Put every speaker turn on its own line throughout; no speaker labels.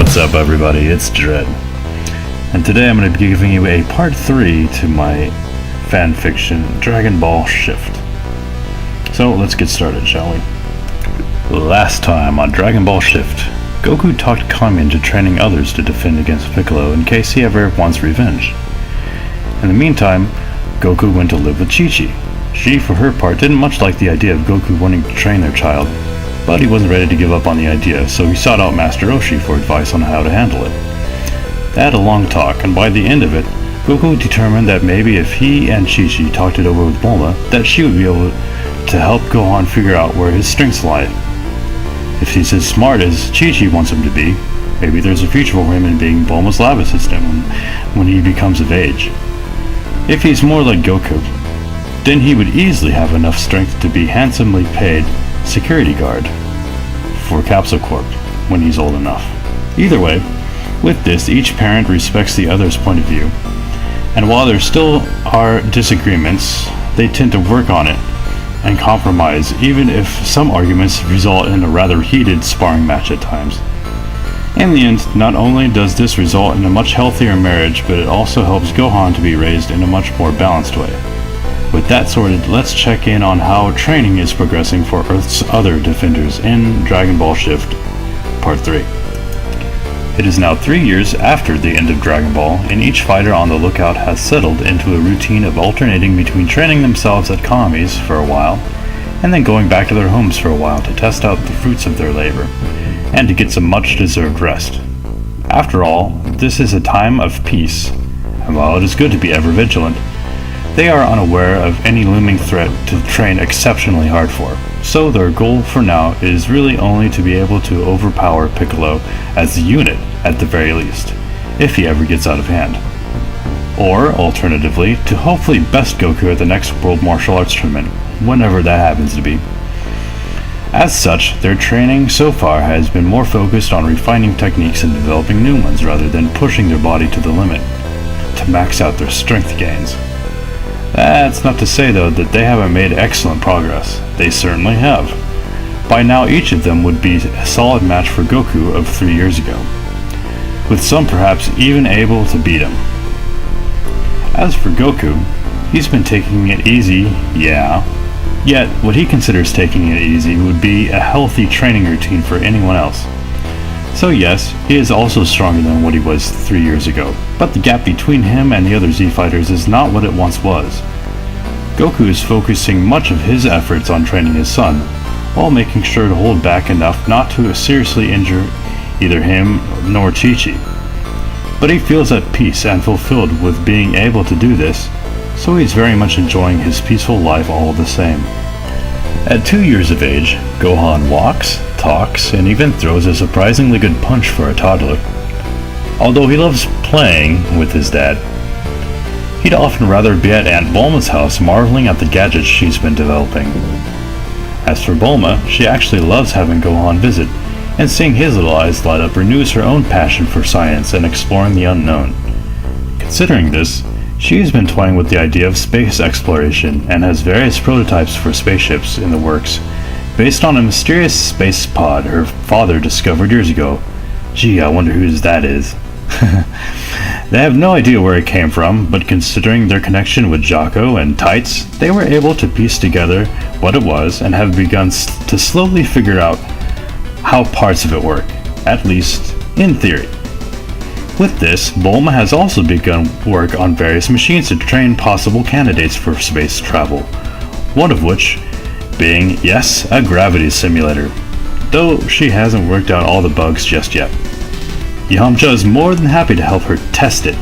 What's up, everybody? It's Jredd, and today I'm going to be giving you a part 3 to my fanfiction Dragon Ball Shift. So let's get started, shall we? Last time on Dragon Ball Shift, Goku talked Kami into training others to defend against Picoolo in case he ever wants revenge. In the meantime, Goku went to live with Chichi. She, for her part, didn't much like the idea of Goku wanting to train their child, but he wasn't ready to give up on the idea, so he sought out Master Roshi for advice on how to handle it. They had a long talk, and by the end of it, Goku determined that maybe if he and Chichi talked it over with Bulma, that she would be able to help Gohan figure out where his strengths lie. If he's as smart as Chichi wants him to be, maybe there's a future for him in being Bulma's lab assistant when he becomes of age. If he's more like Goku, then he would easily have enough strength to be handsomely paid security guard for Capsule Corp when he's old enough. Either way, with this, each parent respects the other's point of view, and while there still are disagreements, they tend to work on it and compromise, even if some arguments result in a rather heated sparring match at times. In the end, not only does this result in a much healthier marriage, but it also helps Gohan to be raised in a much more balanced way. With that sorted, let's check in on how training is progressing for Earth's other defenders in Dragon Ball Shift Part 3. It is now 3 years after the end of Dragon Ball, and each fighter on the lookout has settled into a routine of alternating between training themselves at Kami's for a while, and then going back to their homes for a while to test out the fruits of their labor, and to get some much-deserved rest. After all, this is a time of peace, and while it is good to be ever vigilant, they are unaware of any looming threat to train exceptionally hard for, so their goal for now is really only to be able to overpower Piccolo as a unit at the very least, if he ever gets out of hand. Or, alternatively, to hopefully best Goku at the next World Martial Arts Tournament, whenever that happens to be. As such, their training so far has been more focused on refining techniques and developing new ones rather than pushing their body to the limit, to max out their strength gains. That's not to say, though, that they haven't made excellent progress. They certainly have. By now, each of them would be a solid match for Goku of 3 years ago, with some perhaps even able to beat him. As for Goku, he's been taking it easy, yeah. Yet, what he considers taking it easy would be a healthy training routine for anyone else. So yes, he is also stronger than what he was 3 years ago, but the gap between him and the other Z-Fighters is not what it once was. Goku is focusing much of his efforts on training his son, while making sure to hold back enough not to seriously injure either him nor Chichi. But he feels at peace and fulfilled with being able to do this, so he's very much enjoying his peaceful life all the same. At 2 years of age, Gohan walks, talks, and even throws a surprisingly good punch for a toddler. Although he loves playing with his dad, he'd often rather be at Aunt Bulma's house marveling at the gadgets she's been developing. As for Bulma, she actually loves having Gohan visit, and seeing his little eyes light up renews her own passion for science and exploring the unknown. Considering this, she has been toying with the idea of space exploration and has various prototypes for spaceships in the works, based on a mysterious space pod her father discovered years ago. Gee, I wonder whose that is. They have no idea where it came from, but considering their connection with Jocko and Tights, they were able to piece together what it was and have begun to slowly figure out how parts of it work, at least in theory. With this, Bulma has also begun work on various machines to train possible candidates for space travel, one of which being, yes, a gravity simulator, though she hasn't worked out all the bugs just yet. Yamcha is more than happy to help her test it,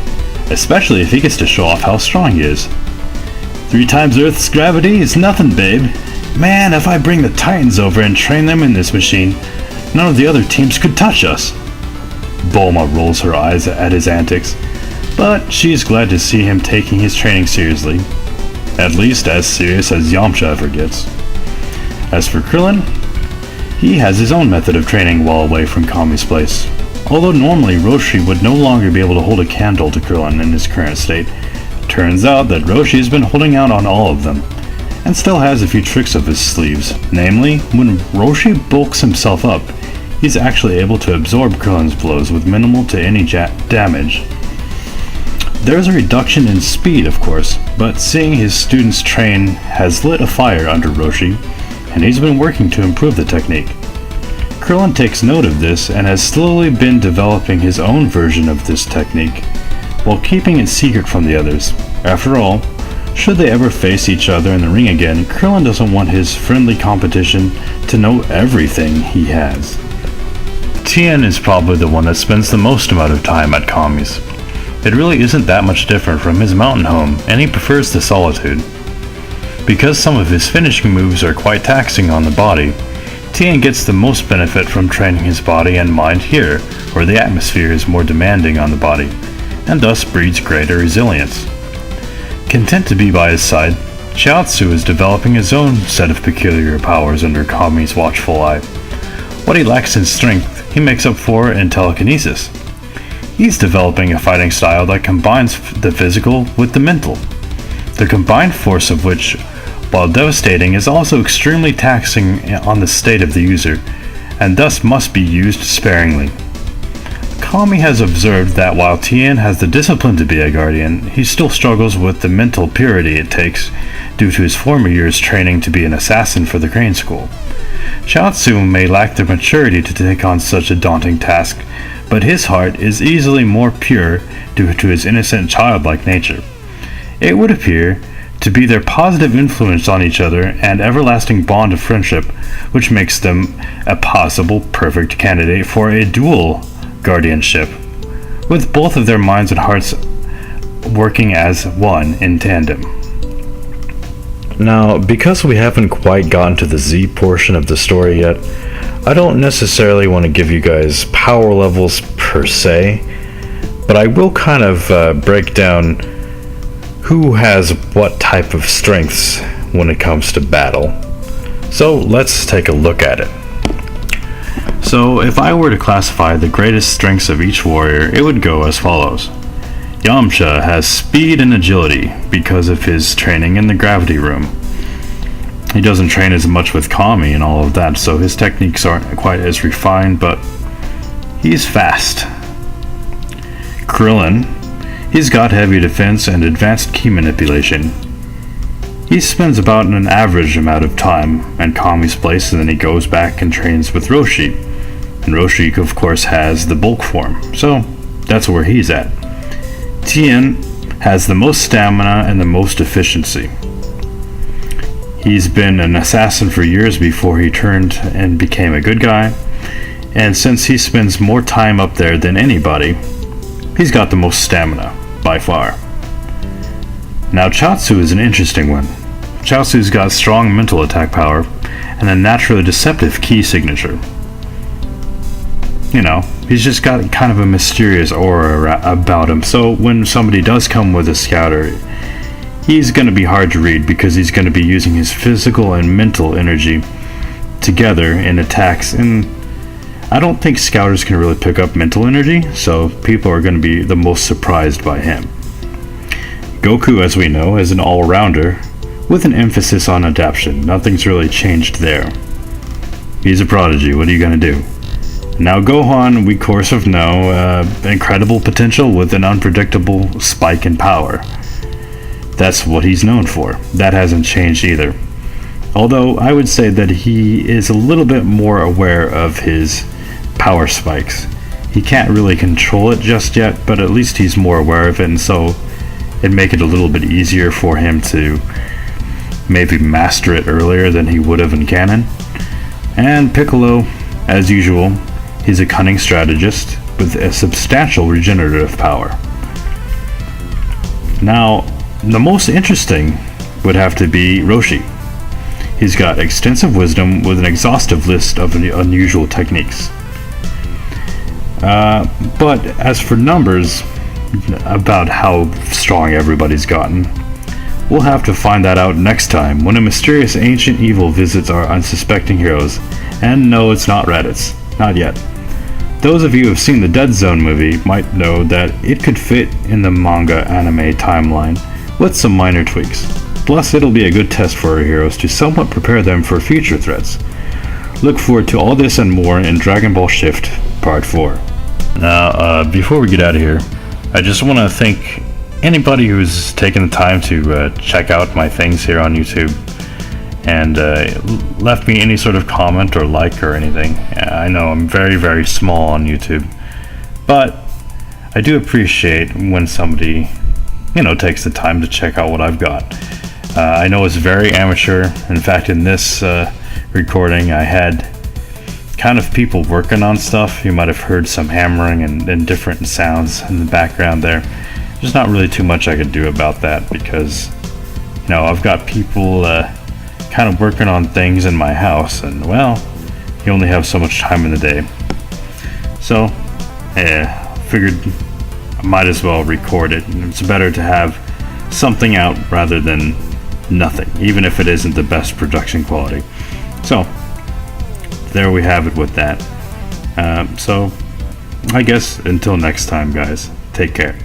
especially if he gets to show off how strong he is. 3 times Earth's gravity is nothing, babe. Man, if I bring the Titans over and train them in this machine, none of the other teams could touch us. Bulma rolls her eyes at his antics, but she's glad to see him taking his training seriously, at least as serious as Yamcha ever gets. As for Krillin, he has his own method of training while away from Kami's place. Although normally Roshi would no longer be able to hold a candle to Krillin in his current state, turns out that Roshi has been holding out on all of them, and still has a few tricks up his sleeves. Namely, when Roshi bulks himself up, he's actually able to absorb Krillin's blows with minimal to any damage. There's a reduction in speed, of course, but seeing his students train has lit a fire under Roshi, and he's been working to improve the technique. Krillin takes note of this and has slowly been developing his own version of this technique, while keeping it secret from the others. After all, should they ever face each other in the ring again, Krillin doesn't want his friendly competition to know everything he has. Tien is probably the one that spends the most amount of time at Kami's. It really isn't that much different from his mountain home, and he prefers the solitude. Because some of his finishing moves are quite taxing on the body, Tien gets the most benefit from training his body and mind here, where the atmosphere is more demanding on the body, and thus breeds greater resilience. Content to be by his side, Chiaotzu is developing his own set of peculiar powers under Kami's watchful eye. What he lacks in strength, he makes up for in telekinesis. He's developing a fighting style that combines the physical with the mental, the combined force of which, while devastating, is also extremely taxing on the state of the user, and thus must be used sparingly. Kami has observed that while Tien has the discipline to be a guardian, he still struggles with the mental purity it takes due to his former years training to be an assassin for the Crane School. Chiaotzu may lack the maturity to take on such a daunting task, but his heart is easily more pure due to his innocent childlike nature. It would appear to be their positive influence on each other and everlasting bond of friendship which makes them a possible perfect candidate for a dual guardianship, with both of their minds and hearts working as one in tandem. Now, because we haven't quite gotten to the Z portion of the story yet, I don't necessarily want to give you guys power levels per se, but I will kind of break down who has what type of strengths when it comes to battle. So let's take a look at it. So if I were to classify the greatest strengths of each warrior, it would go as follows. Yamcha has speed and agility because of his training in the gravity room. He doesn't train as much with Kami and all of that, so his techniques aren't quite as refined, but he's fast. Krillin, he's got heavy defense and advanced ki manipulation. He spends about an average amount of time in Kami's place, and then he goes back and trains with Roshi. And Roshi, of course, has the bulk form, so that's where he's at. Tien has the most stamina and the most efficiency. He's been an assassin for years before he turned and became a good guy, and since he spends more time up there than anybody, he's got the most stamina, by far. Now Chiaotzu is an interesting one. Chiaotzu's got strong mental attack power and a naturally deceptive ki signature. You know, he's just got kind of a mysterious aura about him, so when somebody does come with a scouter, he's going to be hard to read because he's going to be using his physical and mental energy together in attacks, and I don't think scouters can really pick up mental energy, so people are going to be the most surprised by him. Goku, as we know, is an all-rounder with an emphasis on adaptation. Nothing's really changed there. He's a prodigy, what are you going to do? Now Gohan, we of course know, incredible potential with an unpredictable spike in power. That's what he's known for. That hasn't changed either. Although I would say that he is a little bit more aware of his power spikes. He can't really control it just yet, but at least he's more aware of it, and so it'd make it a little bit easier for him to maybe master it earlier than he would have in canon. And Picoolo, as usual, he's a cunning strategist with a substantial regenerative power. Now, the most interesting would have to be Roshi. He's got extensive wisdom with an exhaustive list of unusual techniques. But as for numbers, about how strong everybody's gotten, we'll have to find that out next time when a mysterious ancient evil visits our unsuspecting heroes. And no, it's not Raditz. Not yet. Those of you who have seen the Dead Zone movie might know that it could fit in the manga anime timeline with some minor tweaks. Plus, it'll be a good test for our heroes to somewhat prepare them for future threats. look forward to all this and more in Dragon Ball Shift Part 4. Now, before we get out of here, I just want to thank anybody who's taken the time to check out my things here on YouTube and left me any sort of comment or like or anything. I know I'm very, very small on YouTube, but I do appreciate when somebody, takes the time to check out what I've got. I know it's very amateur. In fact, in this recording, I had kind of people working on stuff. You might have heard some hammering and different sounds in the background there. There's not really too much I could do about that because, I've got people kind of working on things in my house, and well, you only have so much time in the day. So, figured I might as well record it. It's better to have something out rather than nothing, even if it isn't the best production quality. So, there we have it with that. So, I guess until next time, guys, take care.